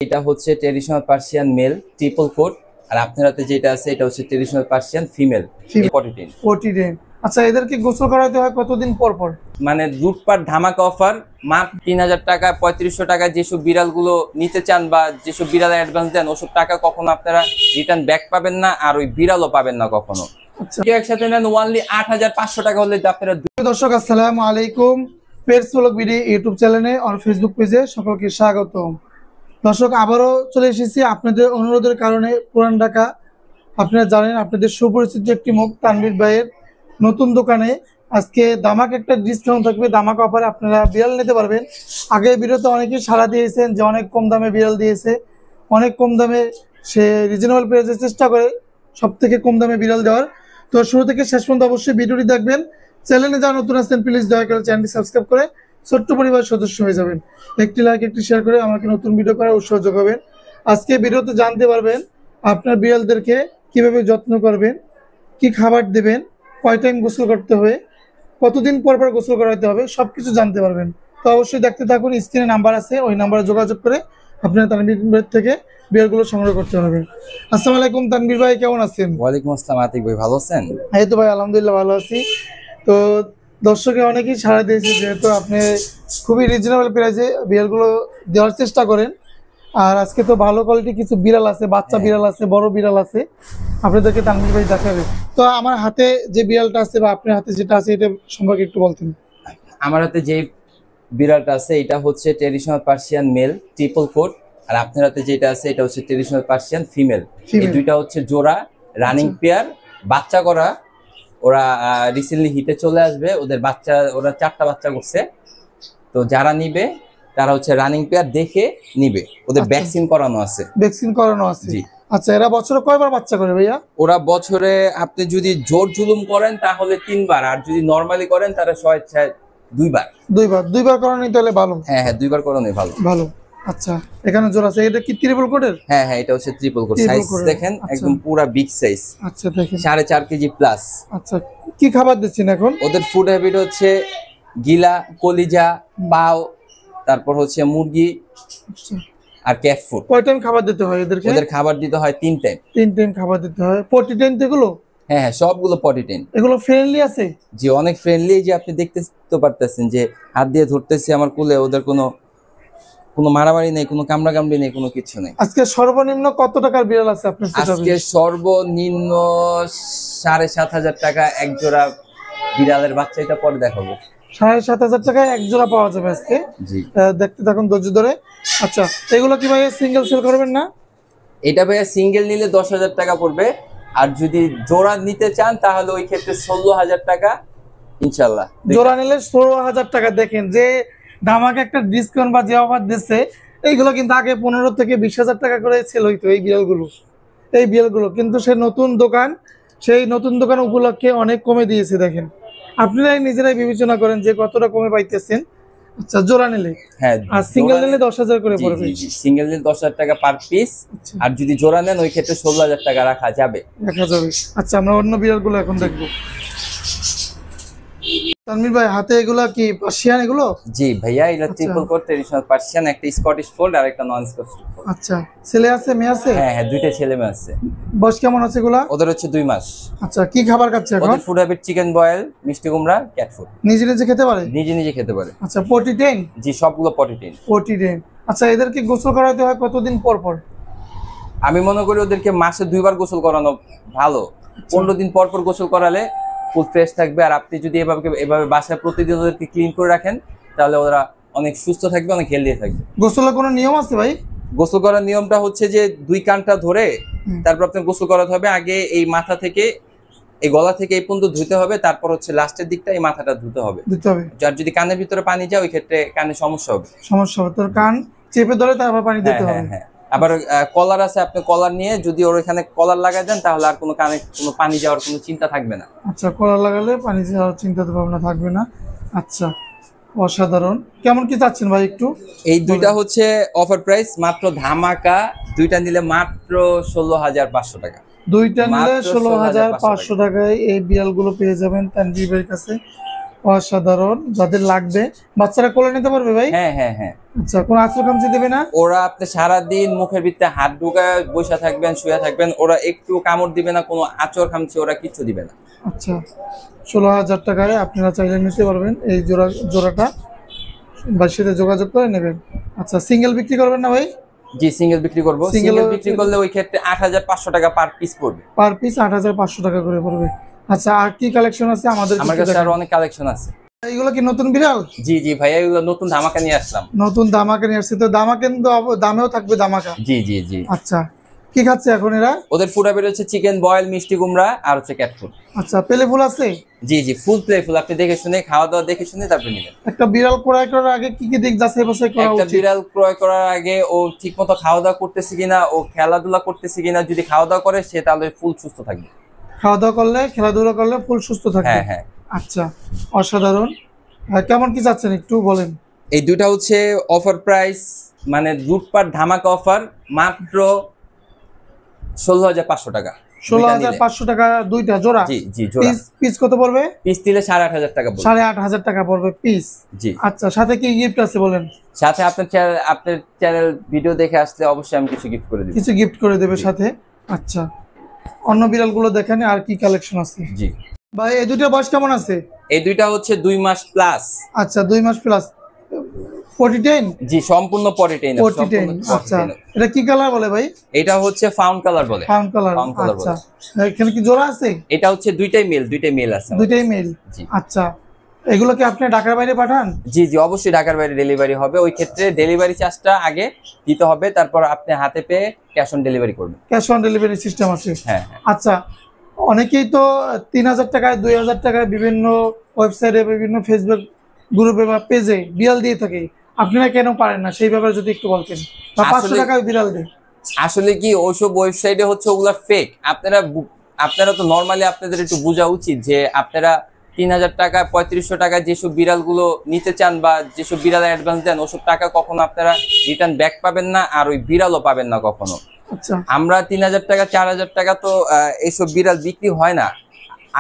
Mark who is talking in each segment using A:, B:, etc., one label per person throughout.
A: এটা হচ্ছে traditional Persian male triple coat, আর আপনার হাতে যেটা আছে এটা হচ্ছে ট্রেডিশনাল পার্সিয়ান ফিমেল পটিটিন।
B: আচ্ছা, এদেরকে গোসল করাতে হয় কতদিন পর পর?
A: মানে লুটপাট ধামাকা অফার, মাত্র 3000 টাকা 3500 টাকা। যেসব বিড়ালগুলো নিতে চান বা যেসব বিড়াল অ্যাডভান্স দেন ওসব টাকা কখনো আপনারা রিটার্ন ব্যাক পাবেন না, আর ওই বিড়ালও পাবেন না কখনো।
B: আচ্ছা,
A: একসাথে নেন ওনলি 8500 টাকা হলে আপনারা।
B: দর্শক আসসালামু আলাইকুম, পেটস ব্লগ বিডি ইউটিউব চ্যানেলে আর ফেসবুক পেজে সকলকে স্বাগতম। দর্শক, আবারও চলে এসেছি আপনাদের অনুরোধের কারণে পুরান ঢাকা। আপনারা জানেন আপনাদের সুপরিচিত একটি মুখ তানভীর ভাইয়ের নতুন দোকানে আজকে দামাক একটা ডিসকাউন্ট থাকবে, দামাক অফারে আপনারা বিড়াল নিতে পারবেন। আগে ভিডিওতে অনেকেই সাড়া দিয়েছেন যে অনেক কম দামে বিড়াল দিয়েছে, অনেক কম দামে সে রিজনেবল প্রাইসে চেষ্টা করে সব থেকে কম দামে বিড়াল দেওয়ার। তো শুরু থেকে শেষ পর্যন্ত অবশ্যই ভিডিওটি দেখবেন। চ্যানেলে যারা নতুন আসছেন প্লিজ দয়া করে চ্যানেলটি সাবস্ক্রাইব করে ছোট্ট পরিবারের সদস্য হয়ে যাবেন। একটি লাইক একটি শেয়ার করে আমাকে নতুন ভিডিও করার উৎসাহ যোগাবেন। আজকে ভিডিওতে জানতে পারবেন আপনার বিড়ালদেরকে কিভাবে যত্ন করবেন, কি খাবার দেবেন, কয় টাইম গোসল করতে হবে, কতদিন পর পর গোসল করাতে হবে, সবকিছু জানতে পারবেন। তো অবশ্যই দেখতে থাকুন, স্ক্রিনে নাম্বার আছে, ওই নাম্বারে যোগাযোগ করে আপনারা তানভীর ভাই থেকে বিড়ালগুলো সংগ্রহ করতে পারবেন। আসসালামু আলাইকুম তানভীর ভাই, কেমন আছেন?
A: ওয়ালাইকুম আসসালাম আতিক ভাই, ভালো আছেন?
B: এই তো ভাই আলহামদুলিল্লাহ ভালো আছি। তো দর্শকে অনেকেই সাড়া দিয়েছে যেহেতু আপনি খুবই রিজনেবল প্রাইসে বিড়ালগুলো দেওয়ার চেষ্টা করেন। আর আজকে তো ভালো কোয়ালিটি কিছু বিড়াল আছে, বাচ্চা বিড়াল আছে, বড় বিড়াল আছে, আপনাদেরকে তানভীর ভাই দেখাবে। তো আমার হাতে যে বিড়ালটা আছে বা আপনার হাতে যেটা আছে এটা সম্পর্কে একটু বলতেন।
A: আমার হাতে যে বিড়ালটা আছে এটা হচ্ছে traditional Persian male triple coat, আর আপনার হাতে যেটা আছে এটা হচ্ছে ট্রেডিশনাল পার্সিয়ান ফিমেল। এই দুইটা হচ্ছে জোড়া রানিং পেয়ার, বাচ্চা করা। ওরা রিসেন্টলি হিটে চলে আসবে, ওদের বাচ্চা, ওরা 4টা বাচ্চা করছে। তো যারা নিবে তারা হচ্ছে রানিং পেয়ার দেখে নিবে, ওদের ভ্যাকসিন করানো আছে।
B: ভ্যাকসিন করানো আছে, জি। আচ্ছা, এরা বছরে কয়বার বাচ্চা করে ভাইয়া?
A: ওরা বছরে আপনি যদি জোর জুলুম করেন তাহলে 3বার, আর যদি নরমালি করেন তারা স্বেচ্ছায় 2বার।
B: দুইবার করানোই তাহলে ভালো।
A: হ্যাঁ, 2বার করানোই ভালো।
B: ভালো। আচ্ছা, এখানে জোড়া আছে, এটা কি ট্রিপল কোটের?
A: হ্যাঁ, এটা হচ্ছে ট্রিপল কোট। সাইজ দেখেন একদম পুরো বিগ সাইজ।
B: আচ্ছা, দেখেন
A: 4.5 কেজি প্লাস।
B: আচ্ছা, কি খাবার দিচ্ছেন এখন?
A: ওদের ফুড হ্যাবিট হচ্ছে গিলা, কলিজা, পাও, তারপর হচ্ছে মুরগি আর ক্যাট ফুড।
B: কয় টাইম খাবার দিতে হয় এদেরকে?
A: ওদের খাবার দিতে হয় 3 টাইম।
B: 3 টাইম খাবার দিতে হয়। পটি টেন এগুলো?
A: হ্যাঁ, সবগুলো পটিটেন।
B: এগুলো ফ্রেন্ডলি আছে?
A: জি, অনেক ফ্রেন্ডলি। যে আপনি দেখতে তো পারতেছেন যে হাত দিয়ে ধরতেছি আমার কোলে, ওদের কোনো মারামারি নেই, কোনো কামড়াকামড়ি নেই, কোনো কিছু নেই।
B: আজকে সর্বনিম্ন কত টাকার বিড়াল আছে আপনার সেটআপে?
A: আজকে সর্বনিম্ন 7500 টাকা এক জোড়া বিড়ালের বাচ্চা, এটা পরে দেখাবো।
B: 7500 টাকায় এক জোড়া পাওয়া যাবে আজকে।
A: জি,
B: দেখতে থাকুন ধৈর্য ধরে। আচ্ছা, এগুলো কি ভাই সিঙ্গেল সেল করবেন না?
A: এটা ভাইয়া সিঙ্গেল নিলে 10,000 টাকা পড়বে, আর যদি জোড়া নিতে চান তাহলে ওই ক্ষেত্রে 16,000 টাকা ইনশাল্লাহ।
B: জোড়া নিলে 16,000 টাকা। দেখেন যে ধামাকে একটা ডিসকাউন্ট বা যে অফার দিচ্ছে, এইগুলো কিন্তু আগে 15 থেকে 20,000 টাকা করে সেল হইতো এই বিড়ালগুলো কিন্তু সে নতুন দোকান, সেই নতুন দোকান উপলক্ষে অনেক কমে দিয়েছে। দেখেন, আপনারাই নিজেরাই বিবেচনা করেন যে কতটা কমে পাইতেছেন। আচ্ছা, জোড়া নিলে?
A: হ্যাঁ,
B: আর সিঙ্গেল নিলে 10,000 করে পড়বে।
A: সিঙ্গেল নিলে 10,000 টাকা পার পিস, আর যদি জোড়া নেন ওই ক্ষেত্রে 16,000 টাকা রাখা যাবে।
B: আচ্ছা, আমরা অন্য বিড়ালগুলো এখন দেখবো। তানভীর ভাই, হাতে এগুলা কি পার্সিয়ান এগুলো?
A: জি ভাইয়া, এটা ট্রিপল কোট ট্রেডিশনাল পার্সিয়ান, একটা স্কটিশ ফোল্ড আর একটা নন স্কটিশ ফোল্ড।
B: আচ্ছা, ছেলে আছে মেয়ে আছে?
A: হ্যাঁ, দুইটা ছেলে মেয়ে আছে।
B: বয়স কেমন আছে এগুলা?
A: ওদের হচ্ছে 2 মাস।
B: আচ্ছা, কি খাবার খাচ্ছে এখন?
A: ওদের ফুড হ্যাবিট চিকেন বয়েল, মিষ্টি কুমড়া, ক্যাট ফুড।
B: নিজে খেতে পারে?
A: নিজে খেতে পারে।
B: আচ্ছা, পটি টেন?
A: জি, সবগুলো পটিটেন।
B: আচ্ছা, এদেরকে গোসল করাতে হয় কতদিন পর পর?
A: আমি মনে করি ওদেরকে মাসে 2বার গোসল করানো ভালো। 15 দিন পর পর গোসল করালে ফুল ফ্রেশ থাকবে। আর আপনি যদি এভাবে বাসায় প্রতিদিন ওদেরকে ক্লিন করে রাখেন তাহলে ওরা অনেক সুস্থ থাকবে, অনেক হেলদি থাকবে।
B: গোসলের কোনো নিয়ম আছে ভাই?
A: গোসল করার নিয়মটা হচ্ছে যে 2 কানটা ধরে তারপর আপনার গোসল করাতে হবে। আগে এই মাথা থেকে, এই গলা থেকে এই পর্যন্ত ধুতে হবে, তারপর হচ্ছে লাস্টের দিকটা এই মাথাটা ধুতে হবে। যার যদি কানের ভিতরে পানি যায় ওই ক্ষেত্রে কানে সমস্যা হবে।
B: তোর কান চেপে ধরে তারপর পানি দিতে হবে।
A: হ্যাঁ, আবার কলার আছে, আপনি কলার নিয়ে যদি ওর এখানে কলার লাগাই দেন তাহলে আর কোনো কানে কোনো পানি যাওয়ার কোনো চিন্তা থাকবে না।
B: আচ্ছা, কলার লাগালে পানি যাওয়ার চিন্তা ভাবনা থাকবে না। আচ্ছা, অসাধারণ। কেমন কি চাচ্ছেন ভাই একটু?
A: এই দুইটা হচ্ছে অফার প্রাইস, মাত্র ধামাকা। দুইটা নিলে মাত্র 16,500 টাকা।
B: দুইটা নিলে 16,500 টাকায় এই বিড়ালগুলো পেয়ে যাবেন তানভীর ভাইয়ের কাছে। অসাধারণ, যাদের লাগবে বাচ্চারা কোলে নিতে পারবে ভাই?
A: হ্যাঁ হ্যাঁ হ্যাঁ।
B: আচ্ছা, কোন আশ্রয় খামচি দেবে না?
A: ওরা আপনি সারাদিন মুখের ভিতরে হাত ঢুকায় বসে থাকবেন, শুয়ে থাকবেন, ওরা একটু কামড় দিবে না, কোনো আচর খামচি ওরা কিচ্ছু দিবে না।
B: আচ্ছা, 16,000 টাকায় আপনারা চাইলে নিতে পারবেন এই জোড়াটা, বা সাথে যোগাযোগ করে নেবেন। আচ্ছা, সিঙ্গেল বিক্রি করবেন না ভাই?
A: জি সিঙ্গেল বিক্রি করব।
B: Single
A: সিঙ্গেল বিক্রি করলে ওই ক্ষেত্রে 8,500 টাকা পার পিস পড়বে।
B: পার পিস 8,500 টাকা করে পড়বে। আচ্ছা, আর কি কালেকশন আছে আমাদের?
A: আমার কাছে আরো অনেক কালেকশন আছে।
B: এইগুলো কি নতুন বিড়াল?
A: জি জি ভাইয়া, এগুলো নতুন ধামাকা নিয়ে আসলাম।
B: নতুন ধামাকা নিয়ে আসছে তো, ধামাকা কিন্তু দামেও থাকবে ধামাকা।
A: জি জি জি।
B: আচ্ছা, কি খাচ্ছে এখন এরা?
A: ওদের ফুড বের হচ্ছে চিকেন বয়েল, মিষ্টি কুমড়া আর হচ্ছে ক্যাট ফুড।
B: আচ্ছা, পেলে ফুল আছে?
A: জি জি, ফুল প্লে ফুল, আপনি দেখে শুনে খাওয়া দাওয়া দেখে শুনে তারপর নেবেন।
B: একটা বিড়াল ক্রয় করার আগে কি কি দিক যাচাই বাছাই করা
A: একটা
B: উচিত?
A: বিড়াল ক্রয় করার আগে ও ঠিকমতো খাওয়া দাওয়া করতেছে কিনা, ও খেলাধুলা করতেছে কিনা। যদি খাওয়া দাওয়া করে সে তাহলে ফুল সুস্থ থাকবে।
B: খাওয়া দাওয়া করলে, খেলাধুলা করলে ফুল সুস্থ থাকবে।
A: হ্যাঁ হ্যাঁ।
B: আচ্ছা, অসাধারণ। কেমন কি যাচ্ছেন একটু বলেন?
A: এই দুটা হচ্ছে অফার প্রাইস, মানে লুটপাট ধামাকা অফার, মাত্র 16,500 টাকা।
B: 16,500 টাকা দুইটা জোড়া?
A: জি জি জোড়া।
B: পিস কত পড়বে?
A: পিস দিলে 8,500 টাকা পড়বে।
B: 8,500 টাকা পড়বে পিস।
A: জি।
B: আচ্ছা, সাথে কি গিফট আছে বলেন?
A: সাথে আপনার চ্যানেল ভিডিও দেখে আসলে অবশ্যই আমি কিছু গিফট করে দিব।
B: কিছু গিফট করে দেবে সাথে। আচ্ছা, অন্য বিড়ালগুলো দেখেন আর কি কালেকশন আছে।
A: জি
B: ভাই, এই দুইটা বয়স কেমন আছে?
A: এই দুইটা হচ্ছে 2 মাস প্লাস।
B: আচ্ছা, 2 মাস প্লাস। পটি টেন?
A: জি সম্পূর্ণ পটি টেন।
B: পটি টেন। আচ্ছা, এটা কি কালার বলে ভাই?
A: এটা হচ্ছে ফাউন্ড কালার বলে।
B: Found colour. আচ্ছা, এখানে কি জোড়া আছে?
A: এটা হচ্ছে দুইটাই মেল আছে।
B: দুইটাই মেল।
A: জি।
B: আচ্ছা, এগুলো কি আপনি ঢাকার বাইরে পাঠান?
A: জি জি অবশ্যই ঢাকার বাইরে ডেলিভারি হবে। ওই ক্ষেত্রে ডেলিভারি চার্জটা আগে দিতে হবে, তারপর আপনি হাতে পেয়ে ক্যাশ অন ডেলিভারি করবেন।
B: ক্যাশ অন ডেলিভারি সিস্টেম আছে?
A: হ্যাঁ।
B: আচ্ছা, অনেকেই তো 3,000 টাকায় 2,000 টাকায় বিভিন্ন ওয়েবসাইটে, বিভিন্ন ফেসবুক গ্রুপে বা পেজে বিড়াল দিয়ে থাকে, আপনারা কেন পারেন না সেই ব্যাপারে যদি একটু বলতেন? বা 500 টাকায় বিড়াল দেয়।
A: আসলে কি ওইসব ওয়েবসাইটে হচ্ছে ওগুলা ফেক। আপনারা তো নরমালি আপনাদের একটু বোঝা উচিত যে আপনারা 3,000 টাকা 3,500 টাকা যেসব বিড়ালগুলো নিতে চান বা যেসব বিড়াল অ্যাডভান্স দেন, ওসব টাকা কখনো আপনারা রিটার্ন ব্যাক পাবেন না, আর ওই বিড়ালও পাবেন না কখনো।
B: আচ্ছা,
A: আমরা 3,000 টাকা 4,000 টাকা তো এইসব বিড়াল বিক্রি হয় না।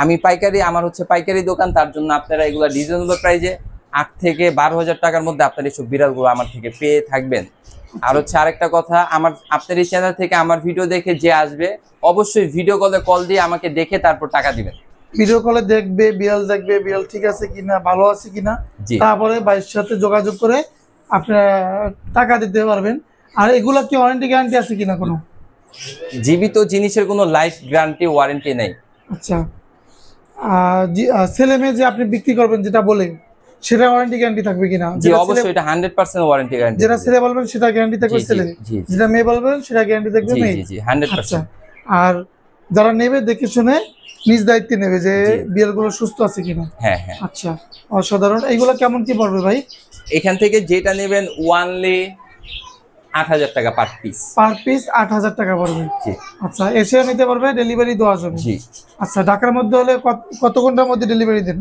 A: আমি পাইকারি, আমার হচ্ছে পাইকারি দোকান, তার জন্য আপনারা এগুলা রিজনেবল প্রাইজে 8 থেকে 12,000 টাকার মধ্যে আপনার এইসব বিড়ালগুলো আমার থেকে পেয়ে থাকবেন। আর হচ্ছে আরেকটা কথা, আপনার এই চ্যানেল থেকে আমার ভিডিও দেখে যে আসবে, অবশ্যই ভিডিও কল দিয়ে আমাকে দেখে তারপর টাকা দিবেন।
B: ভিডিও কলে দেখবে, বিড়াল দেখবে, বিড়াল ঠিক আছে কিনা, ভালো আছে কিনা, তারপরে ভাইয়ের সাথে যোগাযোগ করে আপনারা টাকা দিতে পারবেন। আর এগুলা কি ওয়ারেন্টি গ্যারান্টি আছে কিনা কোনো?
A: জীবিত জিনিসের কোনো লাইফ গ্যারান্টি ওয়ারেন্টি নেই।
B: আচ্ছা, ছেলে মেয়ে যে আপনি বিক্রি করবেন যেটা বলেন, সেটা ওয়ারেন্টি গ্যারান্টি থাকবে কিনা?
A: জি অবশ্যই, এটা 100% ওয়ারেন্টি গ্যারান্টি।
B: যেটা ছেলে বলবেন সেটা গ্যারান্টি থাকবে ছেলে, যেটা মেয়ে বলবেন সেটা গ্যারান্টি থাকবে মেয়ে।
A: জি জি 100%।
B: আচ্ছা, আর যারা নেবে দেখে শুনে নিজ দায়িত্বে নেবে যে বিড়ালগুলো সুস্থ আছে কিনা।
A: হ্যাঁ হ্যাঁ।
B: আচ্ছা, অসাধারণ। এইগুলো কেমন কি পড়বে ভাই?
A: এখান থেকে যেটা নেবেন ওয়ানলি 8,000 টাকা পার পিস।
B: পার পিস 8,000 টাকা পড়বে।
A: জি।
B: আচ্ছা, এসে নিতে পারবে, ডেলিভারি দেওয়া যাবে?
A: জি।
B: আচ্ছা, ঢাকার মধ্যে হলে কত ঘন্টার মধ্যে ডেলিভারি দেন?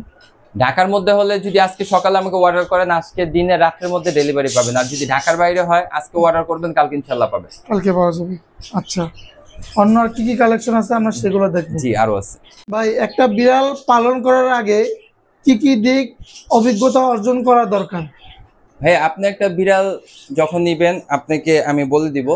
A: ঢাকার মধ্যে হলে যদি আজকে সকালে আমাকে অর্ডার করেন, আজকে দিনে রাতের মধ্যে ডেলিভারি পাবেন। আর যদি ঢাকার বাইরে হয়, আজকে অর্ডার করবেন, কালকে ইনশাআল্লাহ পাবেন।
B: কালকে পাওয়া যাবে। আচ্ছা, অন্য আর কি কি কালেকশন আছে আমরা সেগুলো দেখব।
A: জি আরো আছে
B: ভাই। একটা বিড়াল পালন করার আগে কি কি দিক অভিজ্ঞতা অর্জন করা দরকার?
A: ভাই, আপনি একটা বিড়াল যখন নিবেন, আপনাকে আমি বলে দিব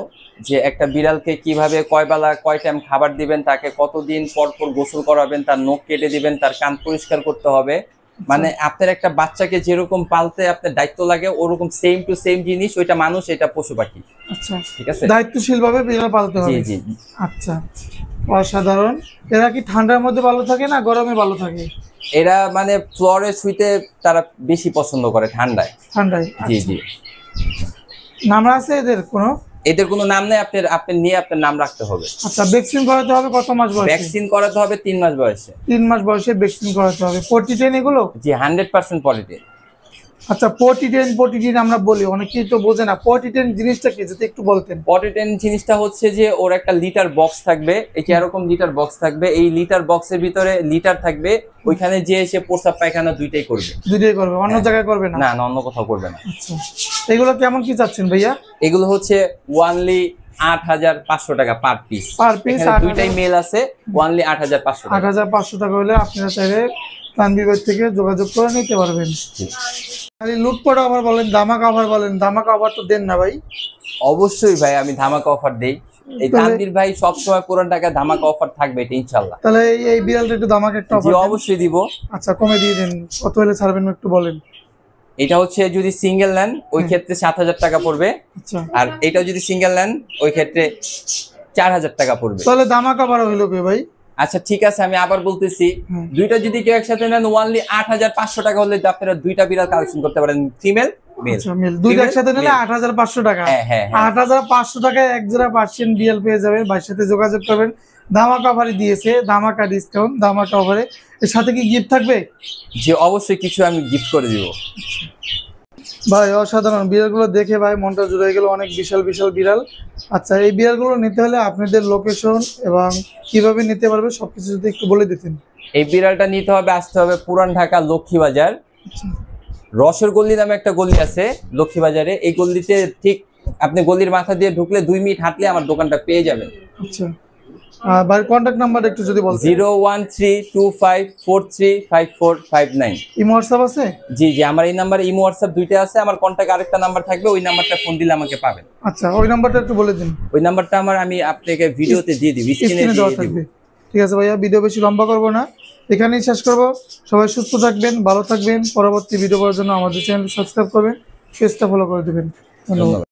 A: যে একটা বিড়ালকে কিভাবে কয় বেলা কয় টাইম খাবার দিবেন, তাকে কতদিন পর পর গোসল করাবেন, তার নখ কেটে দিবেন, তার কান পরিষ্কার করতে হবে। মানে আপনার একটা বাচ্চাকে যেরকম পালতে আপনার দায়িত্ব লাগে, ওরকম সেম টু সেম জিনিস ওইটা মানুষ, এটা পশু পাখি।
B: আচ্ছা,
A: ঠিক আছে,
B: দায়িত্বশীল ভাবে বিড়াল পালতে হবে।
A: জি জি।
B: আচ্ছা, অসাধারণ। এরা কি ঠান্ডার মধ্যে ভালো থাকে না গরমে ভালো থাকে?
A: এরা মানে ফ্লোরে শুইতে তারা বেশি পছন্দ করে ঠান্ডায়। জি জি।
B: নাম আছে এদের কোনো?
A: এদের কোনো নাম নেই, আপনি নিয়ে আপনার নাম রাখতে হবে।
B: আচ্ছা, ভ্যাকসিন করাতে হবে কত মাস বয়সে?
A: ভ্যাকসিন করাতে হবে 3 মাস বয়সে।
B: 3 মাস বয়সে ভ্যাকসিন করাতে হবে। পটি টেন এগুলো?
A: জি 100% পলিটেন।
B: আচ্ছা, পটি টেন আমরা বলি, অনেকেই তো বোঝে না পটি টেন জিনিসটা কি, যদি একটু বলতেন।
A: পটি টেন জিনিসটা হচ্ছে যে ওর একটা লিটার বক্স থাকবে, এটা এরকম লিটার বক্স থাকবে, এই লিটার বক্সের ভিতরে লিটার থাকবে, ওইখানে যে এসে প্রস্রাব পায়খানা দুইটাই করবে।
B: অন্য জায়গায় করবে না?
A: না না, অন্য কোথাও করবে না।
B: আচ্ছা, এগুলো কেমন কি চাচ্ছেন ভাইয়া?
A: এগুলো হচ্ছে ওয়ানলি 8,500 টাকা পার পিস।
B: পার পিস
A: দুইটাই মেল আছে, ওয়ানলি 8,500 টাকা।
B: 8,500 টাকা হলে আপনারা চাইলে তানভীর ভাই থেকে যোগাযোগ করে নিতে পারবেন। খালি লুটপাট অফার বলেন, ধামাকা অফার বলেন, ধামাকা অফার তো দেন না ভাই।
A: অবশ্যই ভাই, আমি ধামাকা অফার দেই। এই তানভীর ভাই সবসময় পুরান টাকা ধামাকা অফার থাকবে, এটা ইনশাল্লাহ।
B: তাহলে এই বিড়ালটা একটু ধামাকা একটা
A: জি
B: অফার
A: অবশ্যই দিব।
B: আচ্ছা কমে দিয়ে দেন, কত হলে ছাড়বেন একটু বলেন।
A: এটা হচ্ছে যদি সিঙ্গেল নেন ওই ক্ষেত্রে 7,000 টাকা পড়বে,
B: আচ্ছা
A: আর এটাও যদি সিঙ্গেল নেন ওই ক্ষেত্রে 4,000 টাকা পড়বে।
B: তাহলে ধামাকা অফার হইলো কে ভাই?
A: আচ্ছা ঠিক আছে, আমি আবার বলতেছি,
B: হুম।
A: দুইটা যদি কেউ একসাথে নেন ওনলি 8,500 টাকা হলে আপনারা দুইটা বিড়াল কালেকশন করতে পারেন, ফিমেল মেল।
B: আচ্ছা মেল দুইটা একসাথে নিলে 8,500 টাকা।
A: হ্যাঁ হ্যাঁ হ্যাঁ।
B: 8,500 টাকায় এক জোড়া পার্সিয়ান বিড়াল পেয়ে যাবেন। ভাইয়ের সাথে যোগাযোগ করবেন। ধামাকা অফারে দিয়েছে, ধামাকা ডিসকাউন্ট, ধামাকা অফারে। এর সাথে কি গিফট থাকবে?
A: যে অবশ্যই কিছু আমি গিফট করে দিব।
B: ভাই অসাধারণ বিড়ালগুলো দেখে ভাই মনটা জুড়ে গেল, অনেক বিশাল বিশাল বিড়াল। আচ্ছা এই বিড়ালগুলো নিতে হলে আপনাদের লোকেশন এবং কিভাবে নিতে পারবে সবকিছু যদি একটু বলে দিতেন।
A: এই বিড়ালটা নিতে হবে, আসতে হবে পুরান ঢাকা লক্ষ্মীবাজার, রসের গল্লি নামে একটা গল্লি আছে লক্ষ্মীবাজারে। এই গল্লিতে ঠিক আপনি গলির মাথা দিয়ে ঢুকলে 2 মিনিট হাঁটলে আমার দোকানটা পেয়ে যাবেন।
B: আচ্ছা ভাই কন্ট্যাক্ট নাম্বার একটু যদি বলতেন।
A: 01325435459।
B: ইমো হোয়াটসঅ্যাপ আছে?
A: জি জি, আমার এই নাম্বারে ইমো হোয়াটসঅ্যাপ দুইটা আছে। আমার কন্ট্যাক্ট আরেকটা নাম্বার থাকবে, ওই নাম্বারটা ফোন দিলে আমাকে পাবেন।
B: আচ্ছা ওই নাম্বারটা একটু বলে দিন।
A: ওই নাম্বারটা আমি আপনাকে ভিডিওতে দিয়ে দিব, স্ক্রিনে
B: স্ক্রিনে দেওয়া
A: দিয়ে দিব।
B: থাকবে। ঠিক আছে ভাইয়া, ভিডিও বেশি লম্বা করব না, এখানেই শেষ করব। সবাই সুস্থ থাকবেন, ভালো থাকবেন। পরবর্তী ভিডিও পাওয়ার জন্য আমাদের চ্যানেল সাবস্ক্রাইব করবেন, পেজটা ফলো করে দিবেন। ধন্যবাদ।